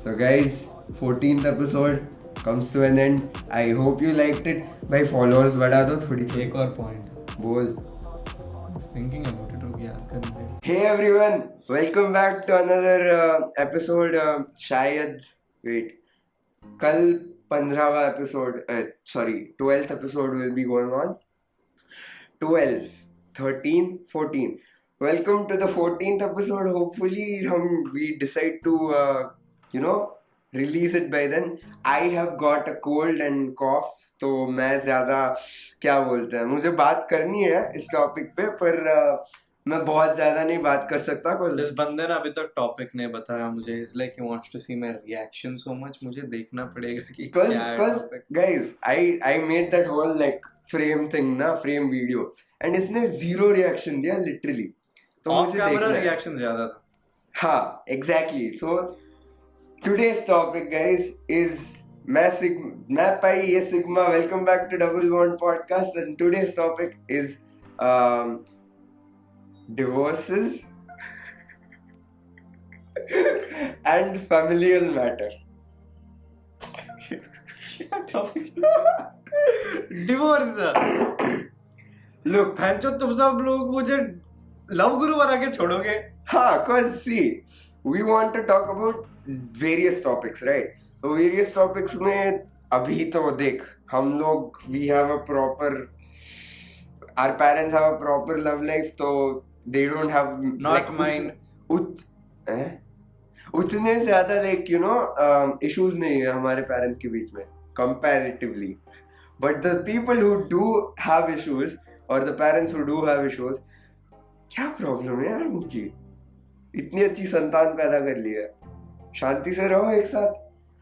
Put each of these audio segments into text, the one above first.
So guys, 14th episode comes to an end. I hope you liked it. भाई followers बढ़ा दो थोड़ी थोड़ी. एक और point बोल. I was thinking about it. रुक याद करने दे. Hey everyone, welcome back to another episode. शायद wait, कल 15वां episode, sorry 12th episode will be going on. 12, 13, 14. Welcome to the 14th episode. Hopefully we decide to release it by then. I have got a cold and cough, तो मैं ज़्यादा क्या बोलते हैं, मुझे बात करनी है इस टॉपिक पे, पर मैं बहुत ज़्यादा नहीं बात कर सकता. इस बंदे ने अभी तक टॉपिक नहीं बताया मुझे. He's like he wants to see my reaction so much. मुझे देखना पड़ेगा कि क्या है topic. Guys, I made that whole like frame thing ना, frame video, and इसने zero reaction दिया literally. तो ऑफ कैमरा रिएक्शन ज्यादा था. हाँ, exactly. So today's topic, guys, is मैं पाई ये Sigma. Welcome back to Double Bond Podcast, and today's topic is divorces and familial matter. Divorce. Look, भैंचो तुम सब लोग मुझे लव गुरु बना के छोड़ोगे. हाँ, cause see, we want to talk about various topics, right? तो various topics में अभी तो देख, हम लोग we have a proper, our parents have a proper love life, तो they don't have Not mine. उतने ज़्यादा like issues नहीं है हमारे parents के बीच में comparatively. But the people who do have issues, or the parents who do have issues, क्या problem है यार उनकी? इतनी अच्छी संतान पैदा कर ली है, शांति से रहो एक साथ.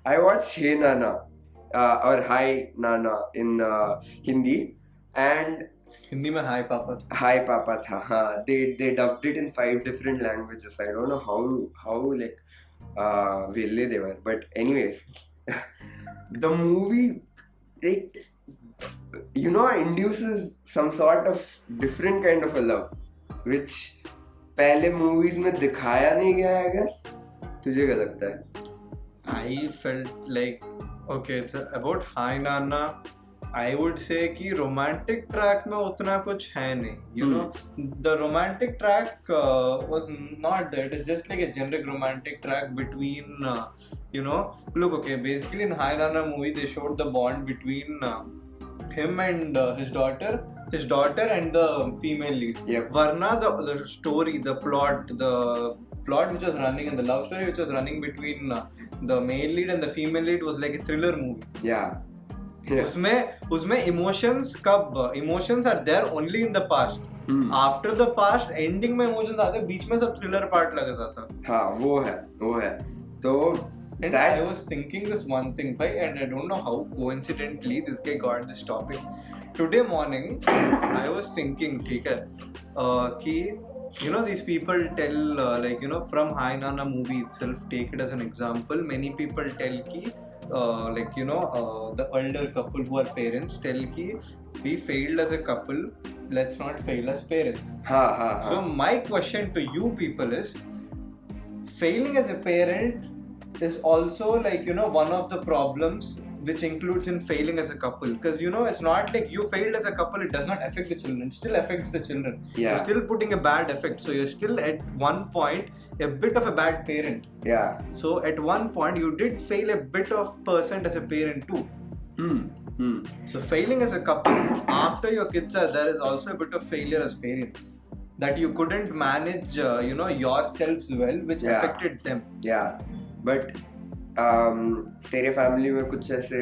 I watched Hey Nana or Hi Nana in Hindi, and Hindi में हाय पापा. Hi Papa था. हाँ, they dubbed it in 5 different languages. I don't know how like velle they were, but anyways, the movie it induces some sort of different kind of a love, which पहले movies में दिखाया नहीं गया, I guess. तुझे क्या लगता है? I felt like okay, it's about Hi Nana. I would say कि romantic track में उतना कुछ है नहीं. You know, the romantic track was not there. It is just like a generic romantic track between look, okay, basically in Hi Nana movie they showed the bond between him and his daughter and the female lead. Yep. Varna, the story, the plot which was running, and the love story which was running between the male lead and the female lead was like a thriller movie. Yeah. उसमें emotions are there only in the past. After the past, ending में emotions आते, बीच में सब thriller part लगा था. हाँ, वो है. तो and I was thinking this one thing, bhai, and I don't know how coincidentally this guy got this topic. Today morning, I was thinking, ठीक है, कि these people tell from Hi Nana movie itself, take it as an example. Many people tell ki the elder couple who are parents tell ki we failed as a couple, let's not fail as parents. So my question to you people is, failing as a parent is also one of the problems which includes in failing as a couple, because it's not like you failed as a couple, it does not affect the children, it still affects the children. Yeah. You're still putting a bad effect, so you're still at one point a bit of a bad parent. Yeah. So at one point you did fail a bit of percent as a parent too. So failing as a couple after your kids are there is also a bit of failure as parents, that you couldn't manage yourselves well, which affected them. Yeah, but तेरे family में कुछ ऐसे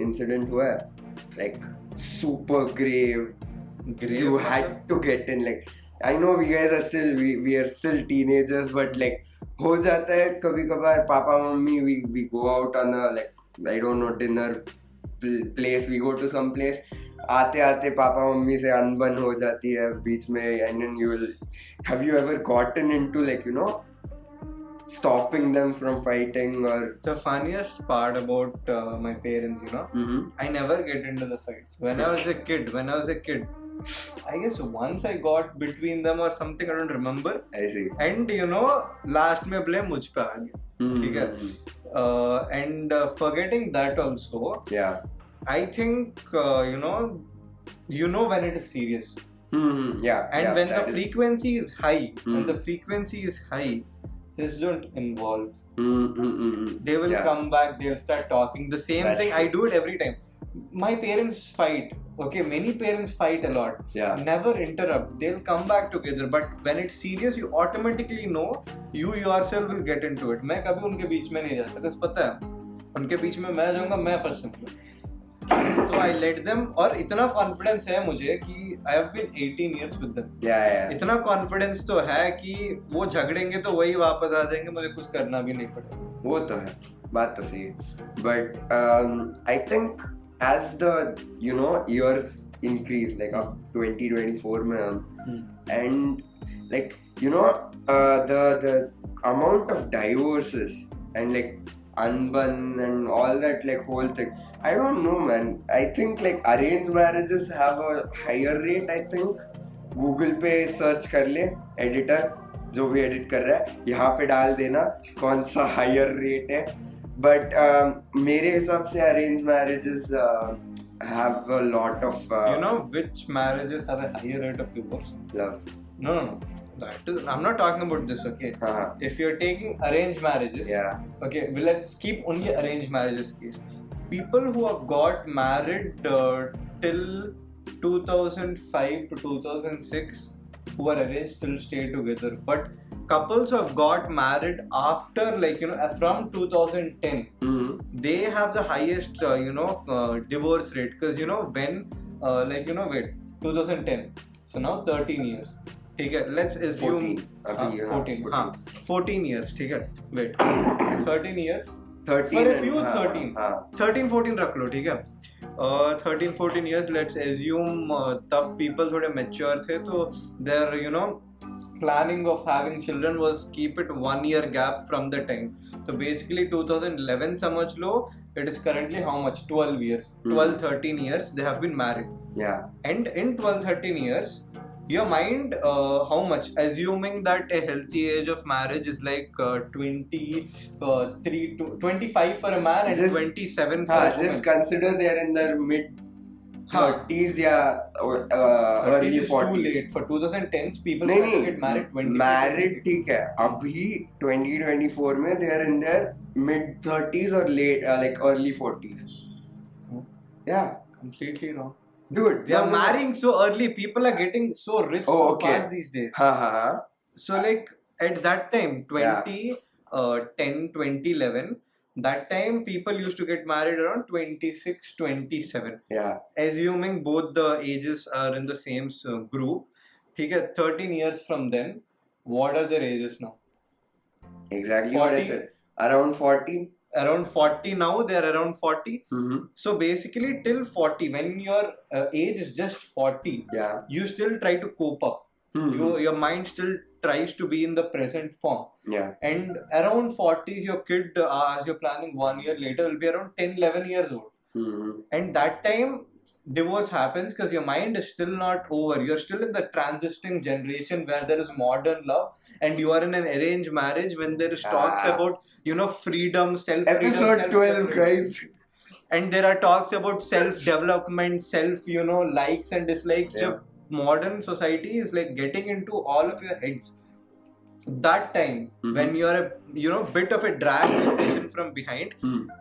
incident हुआ है like super grave you had to get in, like I know we guys are still we are still teenagers, but like हो जाता है कभी कभार. Papa mummy we go out on a like I don't know dinner place, we go to some place, आते आते papa mummy से अनबन हो जाती है बीच में, and then have you ever gotten into like stopping them from fighting? Or the funniest part about my parents, I never get into the fights. When I was a kid, I guess once I got between them or something, I don't remember. I see. And last में blame मुझ पे आ गया. ठीक है. And forgetting that also, Yeah. I think you know when it is serious. Yeah. And yeah, when the that is- frequency is high, just don't involve. They will Yeah. come back, they'll start talking. The same That's thing, true. I do it every time. My parents fight. Okay, many parents fight a lot. Yeah. Never interrupt. They'll come back together. But when it's serious, you automatically know you yourself will get into it. मैं कभी उनके बीच में नहीं जाता, because पता है उनके बीच में मैं जाऊंगा, मैं फंस जाऊंगा. तो I let them, और इतना कॉन्फिडेंस है मुझे कि I have been 18 years with them. Yeah. इतना कॉन्फिडेंस तो है कि वो झगड़ेंगे तो वही वापस आ जाएंगे, मुझे कुछ करना भी नहीं पड़ेगा. वो तो है, बात तो सही है. But I think as the years increase, like up 2024 में हम, and like the amount of divorces and like unbun and all that like whole thing, I don't know man. I think like arranged marriages have a higher rate. I think Google पे search कर ले, editor जो भी edit कर रहा है यहाँ पे डाल देना कौन सा हायर रेट है. बट मेरे हिसाब से arrange marriages have a lot of which marriages have a higher rate of divorce? love. No. I'm not talking about this, okay? If you're taking arranged marriages, okay, well, let's keep only arranged marriages case. People who have got married till 2005 to 2006 who are arranged still stay together, but couples who have got married after from 2010, they have the highest divorce rate, because when 2010, so now 13 years. Let's assume 14 years. Wait, 13 years. 13 for a few 13 14 रख लो, ठीक है. 13 14 years, let's assume तब people थोड़े mature थे, तो their planning of having children was keep it 1 year gap from the time. So basically 2011 समझ लो, it is currently how much? 12 years. 12-13 years they have been married. Yeah. And in 12-13 years, your mind, how much? Assuming that a healthy age of marriage is like 23 to 25 for a man and just, 27 for a woman. Just consider they are in their mid 30s early 40s. Too late for 2010s. People started get married 20. Married ठीक है. अभी 2024 में they are in their mid 30s or late like early 40s. Yeah. Completely wrong. Dude, they are marrying so early. People are getting so rich so fast these days. So like at that time, 2011, that time people used to get married around 26, 27. Yeah. Assuming both the ages are in the same group. 13 years from then, what are their ages now? Exactly 40, what I said. Around 40. Around 40 now, they are around 40. So basically till 40, when your age is just 40, you still try to cope up. Your mind still tries to be in the present form. And around 40s, your kid, as you're planning 1 year later, will be around 10-11 years old. And that time divorce happens because your mind is still not over. You're still in the transitioning generation where there is modern love, and you are in an arranged marriage when there is talks about freedom, self-freedom. Episode 12, guys. And there are talks about self-development, likes and dislikes. Modern society is like getting into all of your heads. That time, when you are a bit of a drag generation from behind,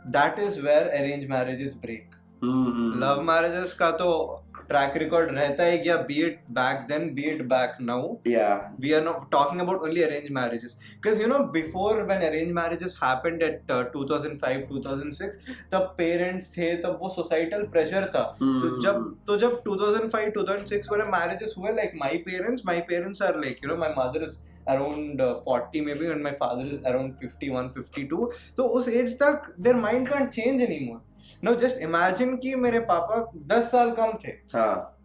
that is where arranged marriages break. Love marriages का तो track record रहता है क्या, be it back then, be it back now. Yeah. We are not talking about only arranged marriages. Because before when arranged marriages happened at 2005, 2006, the parents थे, तब वो societal pressure था. तो जब 2005, 2006 वाले marriages हुए, like my parents are like, my mother is around 40 maybe and my father is around 51, 52. So उस age तक their mind can't change anymore. Now just imagine कि मेरे पापा 10 साल कम थे,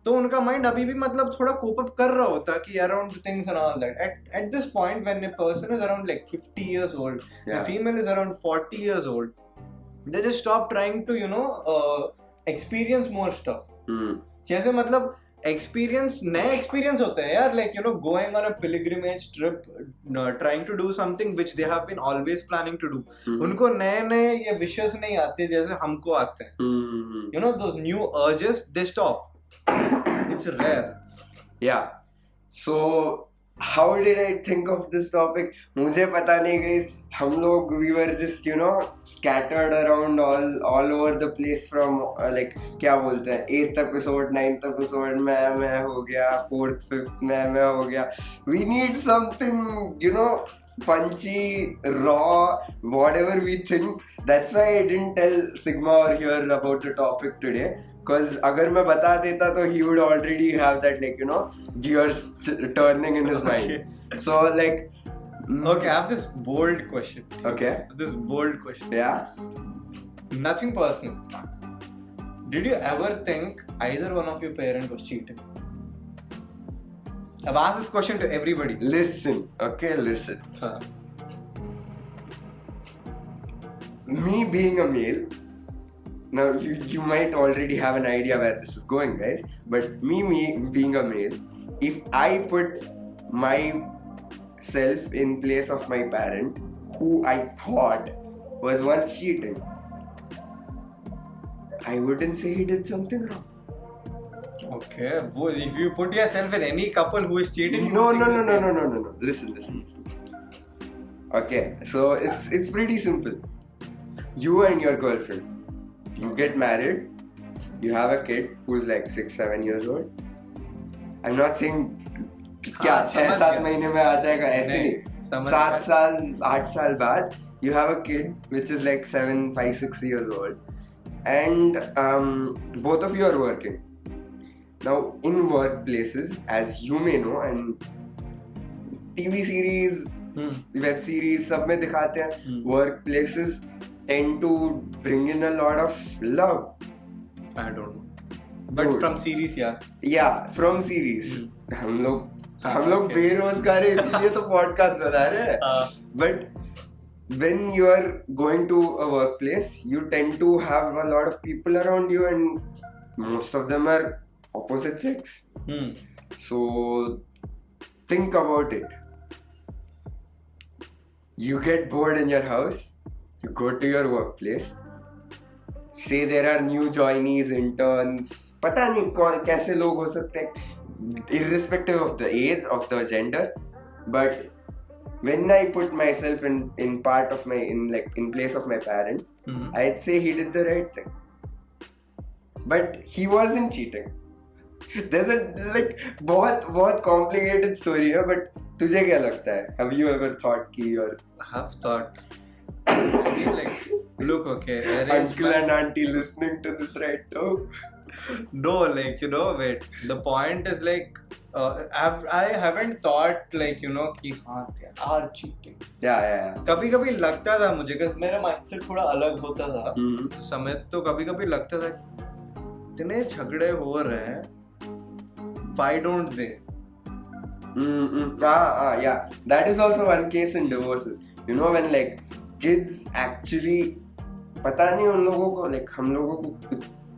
तो उनका माइंड अभी भी मतलब थोड़ा कोप अप कर रहा होता कि around things and all that. At this point when a person is around like 50 years old, a female is around 40 years old, they just stop trying to experience more stuff. जैसे मतलब experience नए experience होते हैं यार, like going on a pilgrimage trip, trying to do something which they have been always planning to do. उनको नए नए ये विशेस नहीं आते जैसे हमको आते हैं. Those new urges they stop. It's rare. Yeah. So how did I think of this topic? मुझे पता नहीं guys. हम लोग we were just scattered around all over the place from like क्या बोलते हैं 8th episode 9th episode मैं हो गया 4th 5th मैं हो गया. We need something punchy, raw, whatever we think. That's why I didn't tell Sigma or here about the topic today. Because अगर मैं बता देता तो he would already have that gears turning in his mind. So like okay, I have this bold question. Okay. This bold question. Yeah. Nothing personal. Did you ever think either one of your parents was cheating? I've asked this question to everybody. Listen. Okay, listen. Me being a male, now you might already have an idea where this is going, guys. But me being a male, if I put myself in place of my parent, who I thought was once cheating, I wouldn't say he did something wrong. Okay, if you put yourself in any couple who is cheating, No. Listen. Okay, so it's pretty simple. You and your girlfriend, you get married, you have a kid who's like 6-7 years old. I'm not saying क्या 6-7 महीने में आ जाएगा ऐसे नहीं. 7 साल 8 साल बाद you have a kid which is like 5-6 years old, and both of you are working. Now in workplaces, as you may know, and TV series, web series सब में दिखाते हैं, workplaces tend to bring in a lot of love. I don't know. But dude, from series Yeah, from series. हम लोग बेरोजगार है इसीलिए तो पॉडकास्ट बना रहे हैं. But when you are going to a workplace, you tend to have a lot of people around you, and most of them are opposite sex. So think about it. You get bored in your house, you go to your workplace, say there are new joinees, interns, पता नहीं कैसे लोग हो सकते हैं, irrespective of the age, of the gender. But when I put myself in part of in place of my parent, I'd say he did the right thing. But he wasn't cheating. There's a बहुत complicated story है, but तुझे क्या लगता है? Have you ever thought कि or have thought? I mean, look, okay, uncle and auntie listening to this right now. No, wait. The point is I haven't thought कि हाँ they are cheating. Yeah. कभी लगता था मुझे, because मेरा mindset थोड़ा अलग होता था. समय तो कभी लगता था कि इतने झगड़े हो रहे हैं, why don't they? Yeah. That is also one case in divorces. When kids actually, पता नहीं उन लोगों को हम लोगों को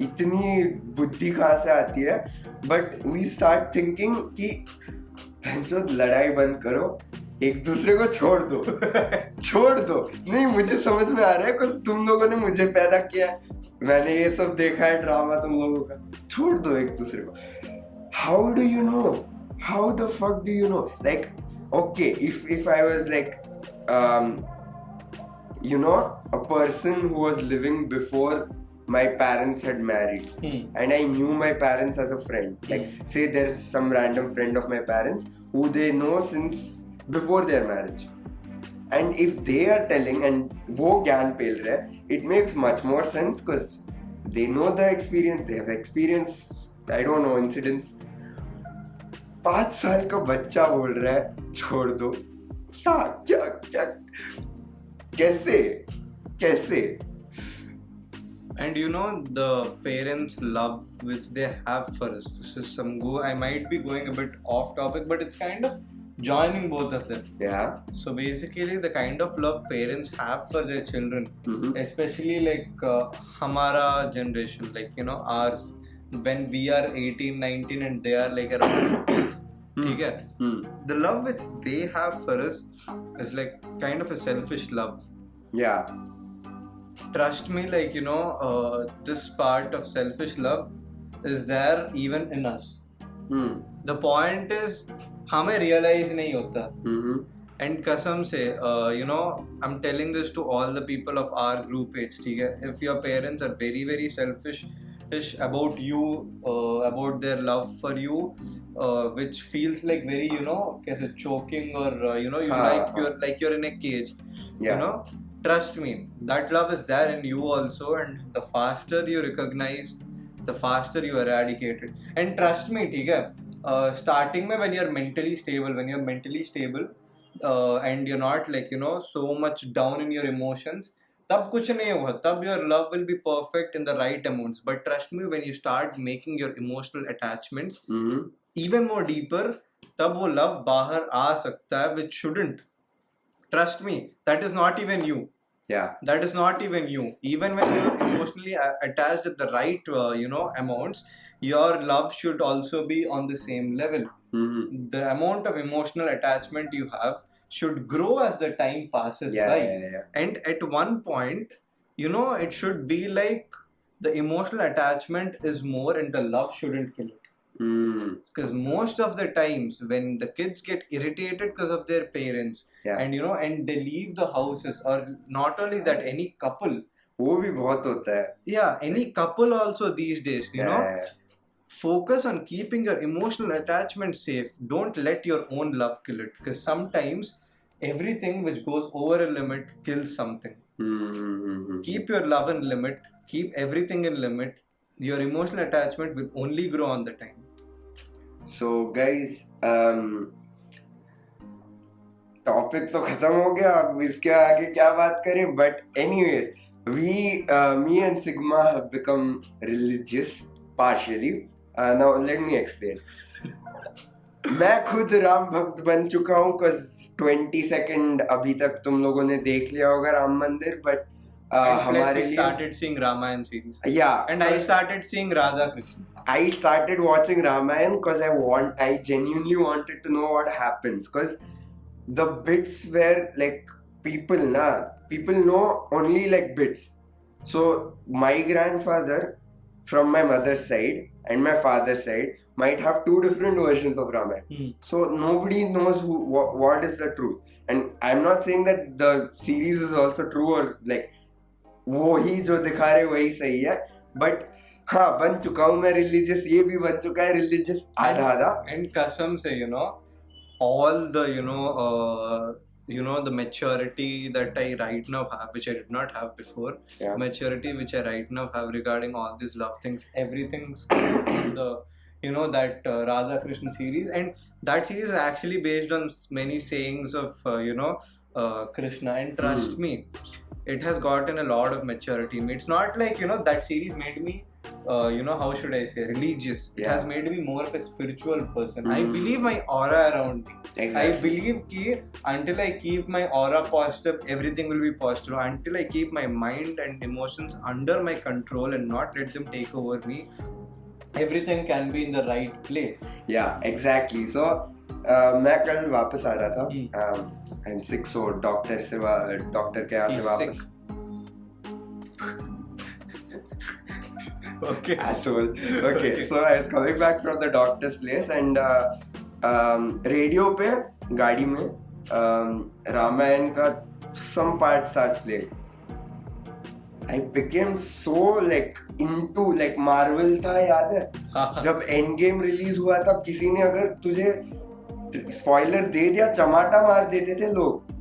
इतनी बुद्धि कहाँ से आती है, but we start thinking कि भैंचो लड़ाई बंद करो, एक दूसरे को छोड़ दो. नहीं, मुझे समझ में आ रहा है कुछ तुम लोगों ने मुझे पैदा किया है, मैंने ये सब देखा है ड्रामा तुम लोगों का, छोड़ दो एक दूसरे को. How do you know? How the fuck do you know? Okay, if I was a person who was living before my parents had married, and I knew my parents as a friend. Say there's some random friend of my parents who they know since before their marriage. And if they are telling and wo gyan pel rahe, it makes much more sense because they know the experience, they have experienced, I don't know, incidents. 5 साल का बच्चा बोल रहा है छोड़ दो, क्या कैसे? And the parents' love which they have for us. This is I might be going a bit off topic, but it's kind of joining both of them. Yeah. So basically, the kind of love parents have for their children, especially hamara generation, ours, when we are 18, 19 and they are like around 50s. ठीक है? The love which they have for us is like kind of a selfish love. Yeah. Trust me, like, you know, this part of selfish love is there even in us. The point is, हमें realize नहीं होता. And कसम से, you know, I'm telling this to all the people of our group age, ठीक है? If your parents are very, very selfish about you, about their love for you, which feels like very, you know, कैसे choking or, you know, you're in a cage, you know? Trust me, that love is there in you also, and the faster you recognize, the faster you eradicate it. And trust me, ठीक है? Starting में when you're mentally stable, and you're not like, you know, so much down in your emotions, तब कुछ नहीं होगा, तब your love will be perfect in the right amounts. But trust me, when you start making your emotional attachments even more deeper, तब वो love बाहर आ सकता है, which shouldn't. Trust me, that is not even you. Yeah. That is not even you. Even when you're emotionally attached at the right, you know, amounts, your love should also be on the same level. The amount of emotional attachment you have should grow as the time passes by. And at one point, you know, it should be like the emotional attachment is more and the love shouldn't kill it. Because most of the times when the kids get irritated because of their parents, and you know, and they leave the houses, or not only that, any couple, वो भी बहुत होता है. Yeah, any couple also these days, you know, focus on keeping your emotional attachment safe. Don't let your own love kill it, because sometimes everything which goes over a limit kills something. Keep your love in limit, keep everything in limit. Your emotional attachment will only grow on the time. So guys, topic तो खत्म हो गया, अब इसके आगे क्या बात करें. But anyways, me and Sigma have become religious partially. Now let me explain. मैं खुद राम भक्त बन चुका हूँ, cause 22nd अभी तक तुम लोगों ने देख लिया होगा राम मंदिर, but हमारे लिए started seeing Ramayana series. Yeah. And I started seeing Radha Krishna. I started watching Ramayana because I genuinely wanted to know what happens, because the bits where like people know only like bits. So my grandfather from my mother's side and my father's side might have two different versions of Ramayana. So nobody knows what is the truth. And I'm not saying that the series is also true or like वो ही जो दिखा रहे वही सही है, but हाँ बन चुका हूँ मैं रिलीजियस, ये भी बन चुका है रिलीजियस आधा. एंड कसम से, you know, all the you know the maturity that I right now have, which I did not have before, maturity which I right now have regarding all these love things, everything's from the, you know, that Radha Krishna series. And that series is actually based on many sayings of you know, Krishna. And trust me, it has gotten a lot of maturity in me. It's not like, you know, that series made me you know, how should I say, religious. It has made me more of a spiritual person. I believe my aura around me. Exactly. I believe that until I keep my aura positive, everything will be positive. Until I keep my mind and emotions under my control and not let them take over me, everything can be in the right place. Yeah, exactly. So मैं कल वापस आ रहा था. I'm sick, so doctor के यहाँ से वापस. Okay. Asshole. Okay. So I was coming back from the doctor's place and radio पे गाड़ी में रामायण का some part starts playing. I became so like into like Marvel था, याद है जब एंड गेम रिलीज हुआ तब किसी ने अगर तुझे स्पॉइलर दे दिया चमाटा मार देते थे लोग,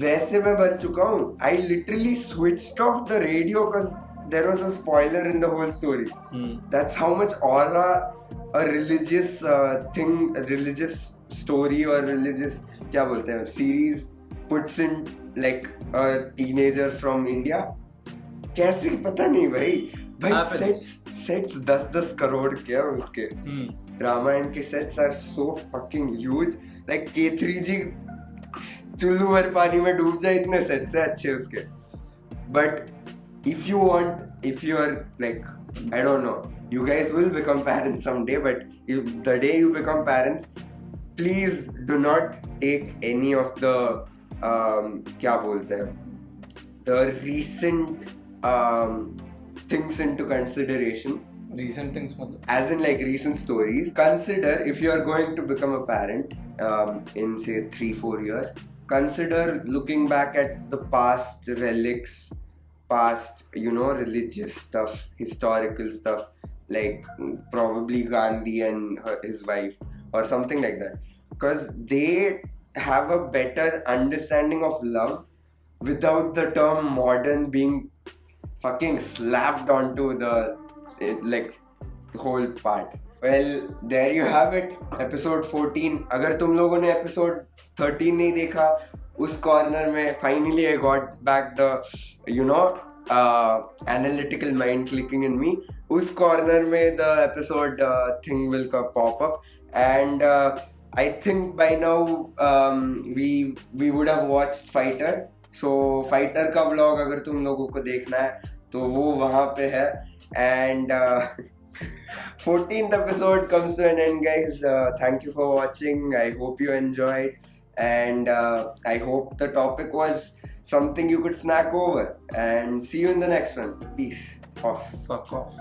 वैसे मैं बन चुका हूँ. I literally switched off the radio because there was a spoiler in the whole story. That's how much aura a religious thing, a religious story or religious क्या बोलते हैं series puts in like a teenager from India. कैसे पता नहीं भाई sets 10 crore क्या उसके. रामायण के sets are so fucking huge. Like K3G चुल्लू भर पानी में डूब जाए इतने sets है अच्छे उसके. But if you want if you're like, I don't know, you guys will become parents someday, but the day you become parents, please do not take any of the क्या बोलते हैं, the recent things into consideration. Recent things, as in like recent stories. Consider, if you are going to become a parent in say 3-4 years, consider looking back at the past relics, past religious stuff, historical stuff, like probably Gandhi and his wife or something like that, because they have a better understanding of love without the term modern being fucking slapped onto the like whole part. Well, there you have it, episode 14. अगर तुम लोगों ने episode 13 नहीं देखा, उस corner में finally I got back the analytical mind clicking in me. उस corner में the episode thing will pop up, and I think by now we would have watched Fighter. So Fighter का vlog अगर तुम लोगों को देखना है तो वो वहाँ पे है, and 14th episode comes to an end, guys. Thank you for watching. I hope you enjoyed, and I hope the topic was something you could snack over, and see you in the next one. Peace. Off. Fuck off.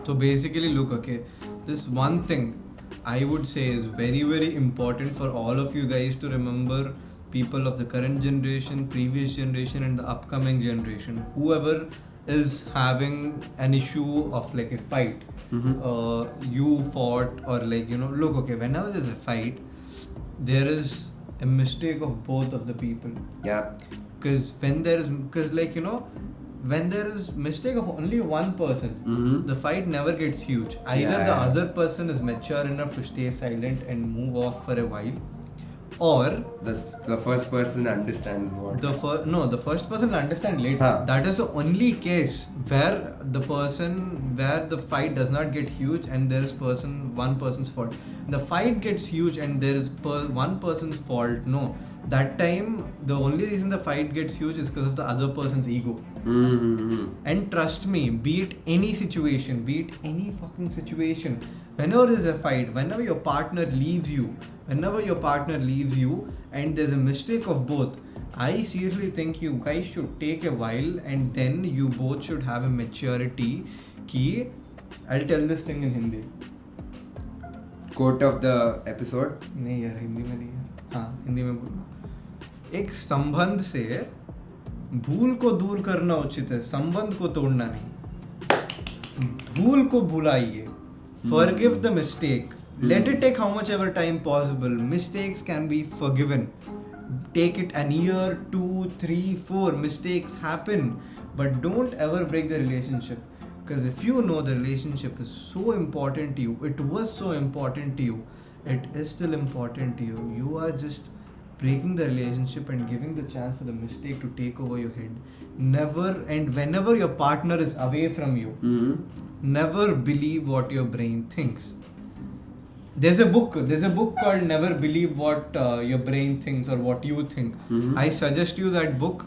So basically, look, okay, this one thing I would say is very, very important for all of you guys to remember. People of the current generation, previous generation, and the upcoming generation, whoever is having an issue of like a fight, you fought, or like look, okay, whenever there's a fight, there is a mistake of both of the people. Yeah. Because when there is mistake of only one person, the fight never gets huge. Either the other person is mature enough to stay silent and move off for a while, or the first person understands what the first person will understand later. That is the only case where the fight does not get huge and there is one person's fault. The fight gets huge and there is one person's fault. No, that time the only reason the fight gets huge is because of the other person's ego. And trust me, be it any situation, be it any fucking situation, whenever there's a fight, whenever your partner leaves you and there's a mistake of both, I seriously think you guys should take a while, and then you both should have a maturity. I'll tell this thing in Hindi. Quote of the episode? नहीं यार, हिंदी में नहीं है. हाँ, हिंदी में बोलूँ. एक संबंध से भूल को दूर करना उचित है, संबंध को तोड़ना नहीं. भूल को भुलाइए. Forgive the mistake. Let it take how much ever time possible. Mistakes can be forgiven. Take it an year, 2, 3, 4. Mistakes happen, but don't ever break the relationship. Because if you know the relationship is so important to you, it was so important to you, it is still important to you. You are just breaking the relationship and giving the chance for the mistake to take over your head. Never, and whenever your partner is away from you, never believe what your brain thinks. There's a book called Never Believe What Your Brain Thinks or What You Think. I suggest you that book.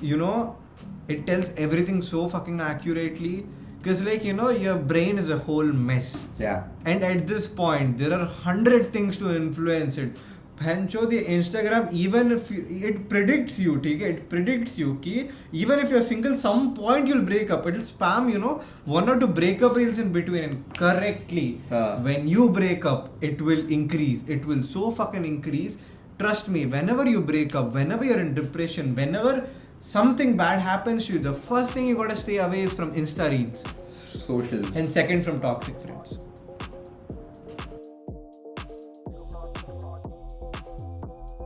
It tells everything so fucking accurately, because your brain is a whole mess. Yeah. And at this point, there are 100 things to influence it. Pancho, the Instagram, even if it predicts you, ki even if you're single, some point you'll break up. It'll spam, 1 or 2 breakup reels in between, and correctly, when you break up, it will increase. It will so fucking increase. Trust me, whenever you break up, whenever you're in depression, whenever something bad happens to you, the first thing you gotta stay away is from Insta reels. Social. And second, from toxic friends.